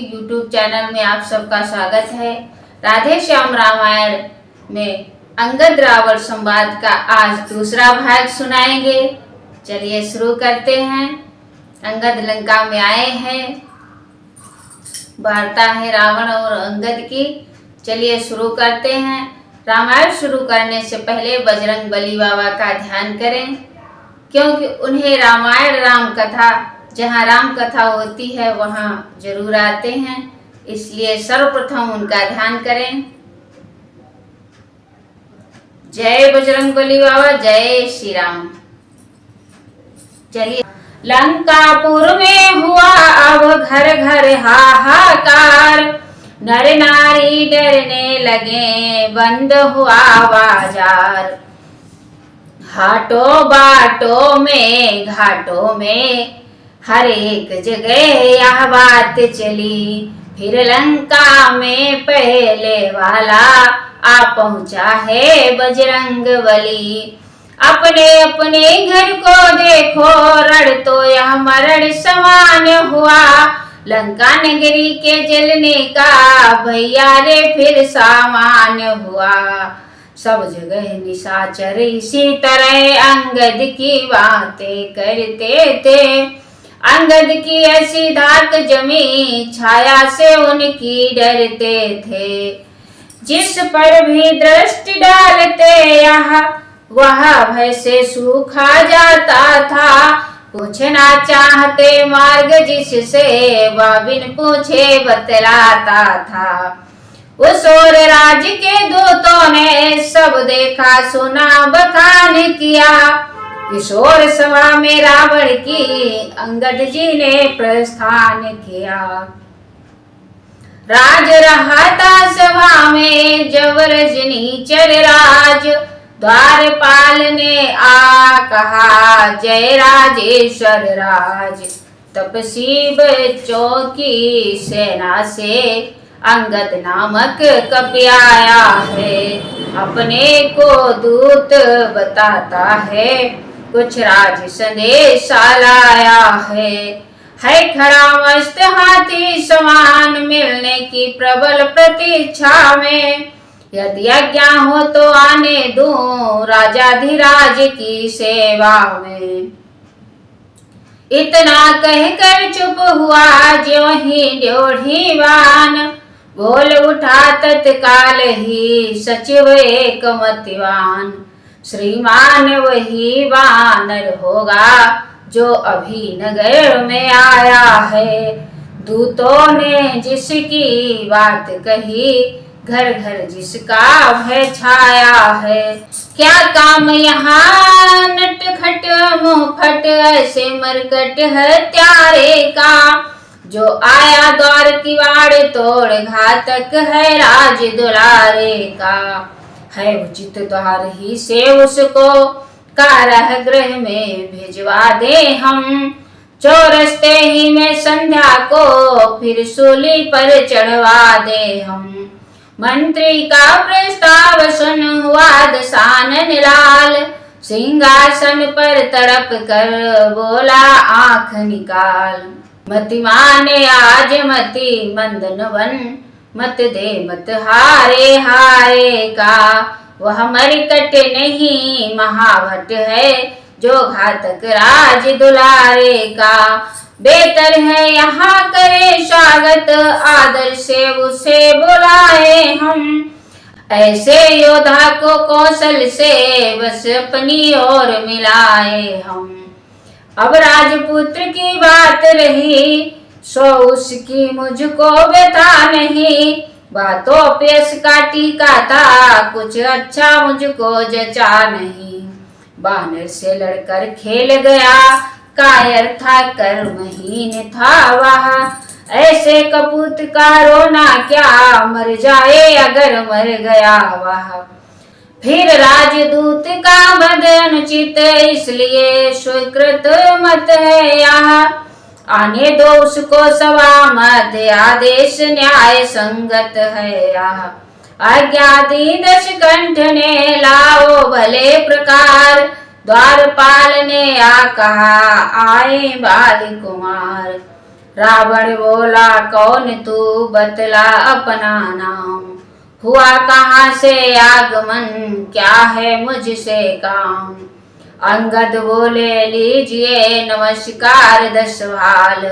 YouTube channel में आप सबका स्वागत है। राधे श्याम रामायण में अंगद रावण संवाद का आज दूसरा भाग सुनाएंगे। चलिए शुरू करते हैं। अंगद लंका में आए हैं, वार्ता है रावण और अंगद की। चलिए शुरू करते हैं। रामायण शुरू करने से पहले बजरंग बली बाबा का ध्यान करें, क्योंकि उन्हें रामायण राम कथा, जहाँ राम कथा होती है वहाँ जरूर आते हैं, इसलिए सर्वप्रथम उनका ध्यान करें। जय बजरंग बली बाबा, जय श्री राम। चलिए, लंकापुर में हुआ अब घर घर हाहाकार, नर नारी डरने लगे, बंद हुआ बाजार। हाटों बाटों में घाटों में हर एक जगह यह बात चली, फिर लंका में पहले वाला आ पहुंचा है बजरंग बली। अपने अपने घर को देखो, रण तो यह मरण समान हुआ, लंका नगरी के जलने का भैया रे फिर सामान हुआ। सब जगह निशाचर इसी तरह अंगद की बातें करते थे, अंगद की ऐसी धाक जमी छाया से उनकी डरते थे। जिस पर भी दृष्टि डालते यहाँ वह भय से सूखा जाता था, पूछना चाहते मार्ग जिससे वह बिन पूछे बतलाता था। उस और राज के दूतों ने सब देखा सुना बखान किया, किशोर सभा में रावण की अंगद जी ने प्रस्थान किया। राज रहा था सभा में जब रजनी चर राज, द्वारपाल ने आ कहा जय राजेश्वर राज। तपसी बच्चों की सेना से अंगद नामक कपि आया है, अपने को दूत बताता है, कुछ राज संदेश लाया है खड़ा मस्त हाथी समान, मिलने की प्रबल प्रतीक्षा में, यदि आज्ञा हो तो आने दूं राजाधिराज की सेवा में। इतना कहकर चुप हुआ ज्यों ही ड्योढ़ीवान, बोल उठा तत्काल ही सचिव एक मतिवान। श्रीमान वही वानर होगा जो अभी नगर में आया है, दूतों ने जिसकी बात कही, घर घर जिसका भय छाया है। क्या काम यहाँ नटखट मुंहफट ऐसे मरकट है त्यारे का, जो आया द्वार किवाड़ तोड़ घातक है राज दुलारे का। है उचित द्वार ही से उसको काराह गृह में भिजवा दे हम, चौरस्ते ही में संध्या को फिर सूली पर चढ़वा दे हम। मंत्री का प्रस्ताव सुन हुआ दशानन लाल, सिंहासन पर तड़प कर बोला आंख निकाल। मति माने आज मति मंदन बन, मत दे मत हारे हारे का, वह मरकट नहीं महाभट है जो घातक राज दुलारे का। बेहतर है यहाँ करे स्वागत, आदर से उसे बुलाए हम, ऐसे योद्धा को कौशल से बस अपनी ओर मिलाए हम। अब राजपुत्र की बात रही सो उसकी मुझको व्यथा नहीं, बातों पेश का टीका था कुछ अच्छा मुझको जचा नहीं। बानर से लड़कर खेल गया कायर था कर्महीन था वह, ऐसे कपूत का रोना क्या मर जाए अगर मर गया वह। फिर राजदूत का वध अनुचित इसलिए स्वीकृत मत है यहाँ, आने दो उसको सभा मध्य आदेश न्याय संगत है यहाँ। आज्ञा दी दशकंठ ने लाओ भले प्रकार, द्वारपाल ने आ कहा आए बाल कुमार। रावण बोला कौन तू बतला अपना नाम, हुआ कहाँ से आगमन, क्या है मुझसे काम। अंगद बोले लीजिए नमस्कार 10 सवाल,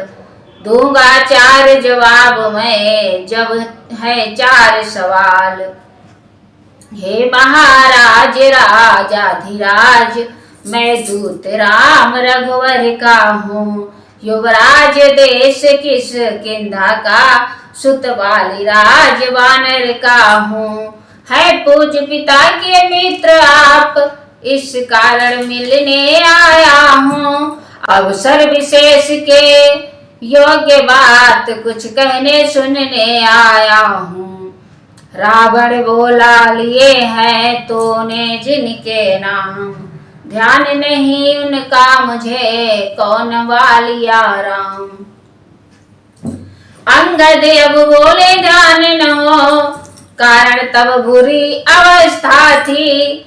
दूंगा 4 जवाब मैं, जब है 4 सवाल। हे महाराज राजाधिराज, मैं दूत राम रघुवर का हूँ, युवराज देश किस किंधा का, सुत बाली राज वानर का हूँ। है पूज पिता के मित्र आप, इस कारण मिलने आया हूँ। अवसर विशेष के योग्य बात कुछ कहने सुनने आया हूँ। रावण बोला लिए हैं तूने जिनके नाम, ध्यान नहीं उनका मुझे कौन वालिया राम। अंगद अब बोले ध्यान न हो, कारण तब बुरी अवस्था थी,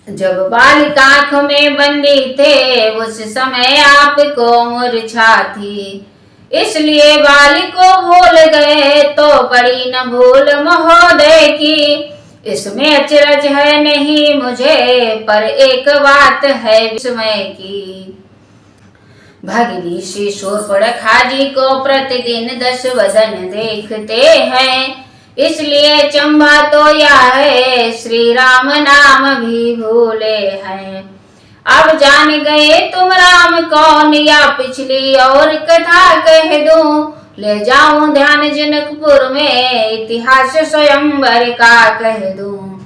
जब बालिक आंख में बंदी थे, उस समय आपको मूर्छा थी। इसलिए बालिक को भूल गए तो बड़ी न भूल महोदय की। इसमें अचरज है नहीं मुझे, पर एक बात है विस्मय की। भगिनी श्री शूर्पणखा जी को प्रतिदिन 10 वदन देखते हैं, इसलिए चंबा तो या है श्री राम नाम भी भूले हैं। अब जान गए तुम राम कौन, या पिछली और कथा कह दूं, ले जाऊं ध्यान जनकपुर में, इतिहास स्वयंवर का कह दूं।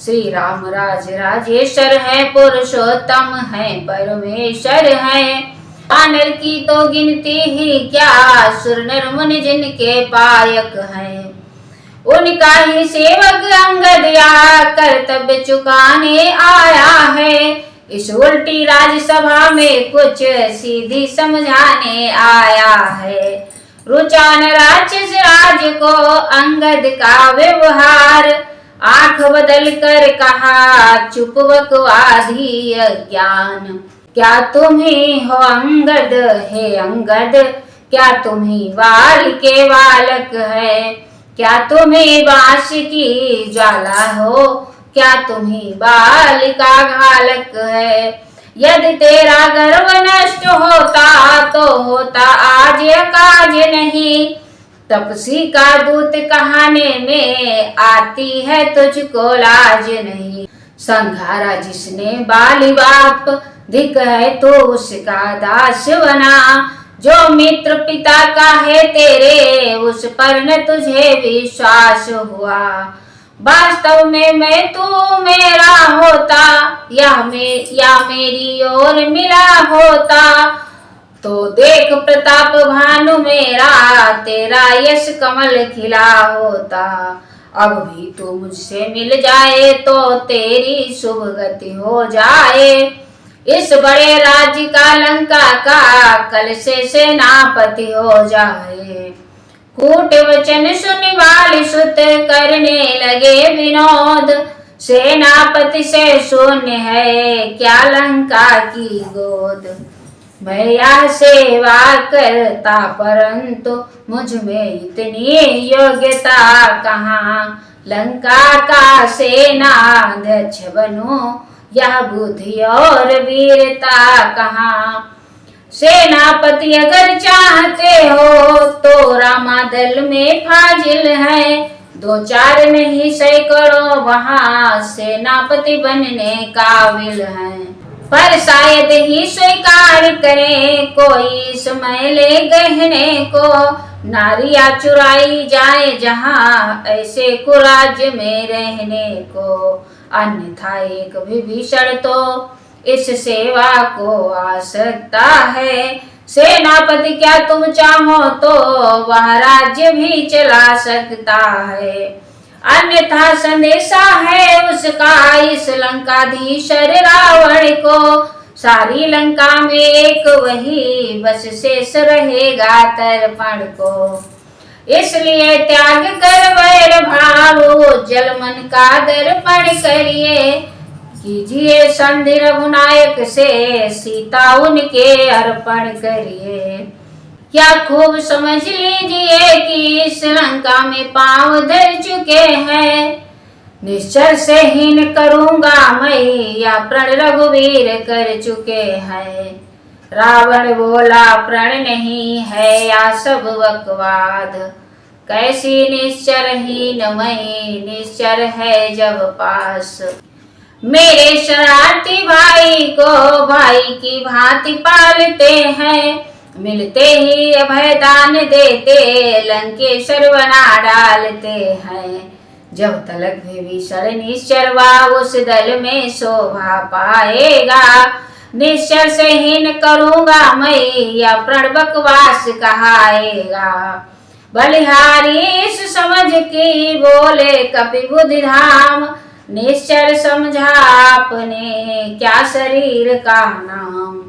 श्री राम राज राजेश्वर है, पुरुषोत्तम है, परमेश्वर है। वानर की तो गिनती ही क्या, सुर नर मुनि जिनके पायक हैं। उनका ही सेवक अंगद या कर्तव्य चुकाने आया है। इस उल्टी राजसभा में कुछ सीधी समझाने आया है। रुचान राक्षस राज को अंगद का व्यवहार, आंख बदल कर कहा चुप बकवादी अज्ञान। क्या तुम ही हो अंगद, हे अंगद, क्या तुम ही बाल के बालक है। क्या तुम्हें बांस की ज्वाला हो, क्या तुम्ही बालिका घालक है। यदि तेरा गर्व नष्ट होता तो होता आज काज नहीं। तपसी का दूत कहाने में आती है तुझको लाज नहीं। संघारा जिसने बाली बाप, धिक है तो उसका दास बना। जो मित्र पिता का है तेरे, उस पर न तुझे विश्वास हुआ। वास्तव में मैं तू मेरा होता, या मेरी ओर मिला होता, तो देख प्रताप भानु मेरा, तेरा यश कमल खिला होता। अब भी तू मुझसे मिल जाए तो तेरी शुभ गति हो जाए। इस बड़े राज्य का लंका का कल से सेनापति हो जाए। कूट वचन सुन बाली सुत करने लगे विनोद। सेनापति से शून्य है क्या लंका की गोद। मैं यह सेवा करता परंतु मुझ में इतनी योग्यता कहाँ। लंका का सेनाध्यक्ष बनूं, यह बुद्धि और वीरता कहाँ। सेनापति अगर चाहते हो तो रामादल में फाजिल है। 2-4 नहीं सैकड़ों वहाँ सेनापति बनने काबिल हैं। पर शायद ही स्वीकार करें कोई समय ले गहने को। नारियां चुराई जाए जहाँ ऐसे कुराज में रहने को। अन्यथा एक विभीषण तो इस सेवा को आ सकता है। सेनापति क्या तुम चाहो तो वह राज्य भी चला सकता है। अन्यथा संदेशा है उसका इस लंकाधीशर रावण को। सारी लंका में एक वही बस शेष रहेगा तर्पण को। इसलिए त्याग कर वैर भाव जल मन का दर्पण करिए। कीजिए संधि रघुनायक से सीता उनके अर्पण करिए। क्या खूब समझ लीजिए कि इस लंका में पांव धर चुके हैं। निश्चर से हीन करूंगा मैं, या प्रण रघुवीर कर चुके हैं। रावण बोला प्रण नहीं है या सब बकवाद, कैसी निश्चरहीन मैं, निश्चर है जब पास। मेरे शरारती भाई को भाई की भांति पालते हैं, मिलते ही अभय दान देते लंकेश्वर बना डालते हैं। जब तलक विभीषण निश्चरवा उस दल में शोभा पाएगा, निश्चर से हीन करूंगा मैं, या प्रण बकवास कहाएगा। बलिहारी इस समझ की बोले कपि बुद्धि धाम, निश्चर समझा आपने क्या शरीर का नाम।